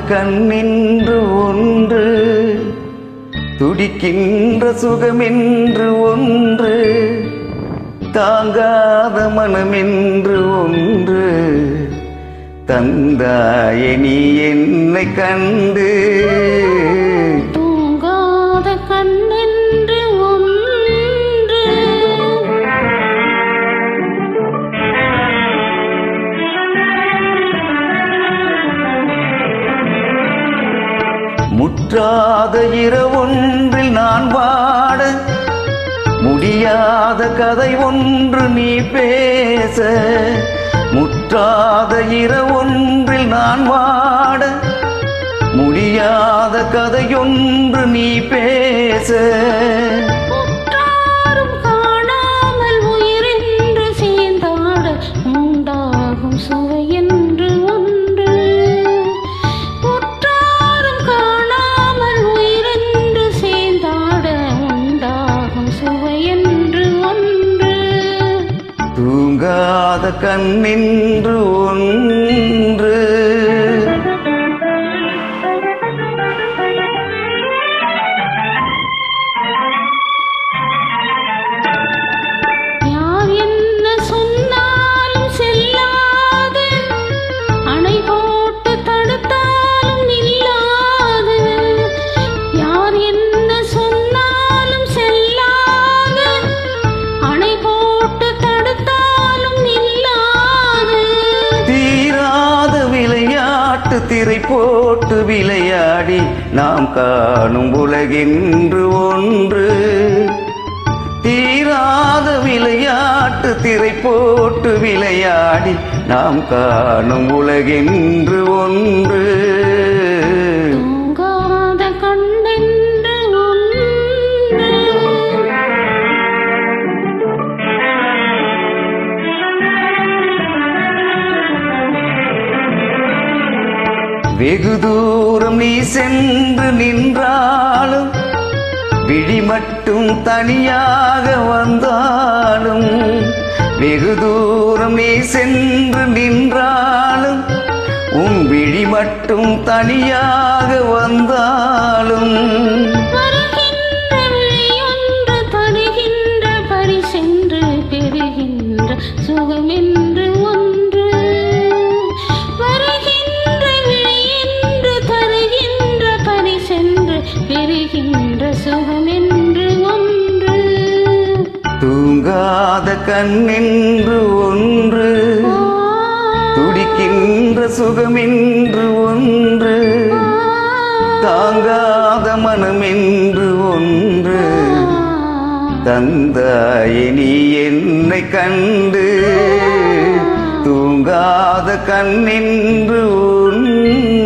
கண்ணென்று ஒன்று, துடிக்கின்ற சுகமென்று ஒன்று, தாங்காத மனமென்று ஒன்று, தந்தாய நீ என்னை கண்டு. தூங்காத கண்ணென்று ஒன்று, முற்றாத இரவொன்றில் நான் வாட, முடியாத கதை ஒன்று நீ பேச. முற்றாத இரவொன்றில் நான் வாட, முடியாத கதையொன்று நீ பேச. உற்றாரும் காணாமல் உயிரென்று சேர்ந்தாட, உண்டாகும் சுவையென்று ஒன்று. உற்றாரும் காணாமல் உயிரென்று சேர்ந்தாட, உண்டாகும் சுவையென்று ஒன்று. தூங்காத கண்ணென்று ஒன்று, யார் என்ன சொன்னாலும் செல்லாது, அணை போட்டு தடுத்தாலும் நில்லாது. யார் என்ன சொன்னாலும் செல்லாது, அணை போட்டு தடுத்தாலும் நில்லாது. தீராத விளையாட்டு திரை போட்டு விளையாடி நாம் காணும் உலகென்று ஒன்று. தீராத விளையாட்டு திரை போட்டு விளையாடி நாம் காணும் உலகென்று ஒன்று. தூங்காத கண்ணென்று ஒன்று, வெகு தூரம் நீ சென்று நின்றாலும், விழி மட்டும் தனியாக வந்தாலும். வெகு தூரம் நீ சென்று நின்றாலும், உன் விழி மட்டும் தனியாக வந்தாலும். வருகின்ற விழியொன்று தருகின்ற பரிசென்று பெறுகின்ற சுகமென்று ஒன்று. வருகின்ற விழியென்று தருகின்ற பரிசென்று பெறுகின்ற சுகமென்று ஒன்று. தூங்காத கண்ணென்று ஒன்று, துடிக்கின்ற சுகமென்று ஒன்று, தாங்காத மனமென்று ஒன்று, தந்தாய நீ என்னை கண்டு. தூங்காத கண்ணென்று ஒன்று.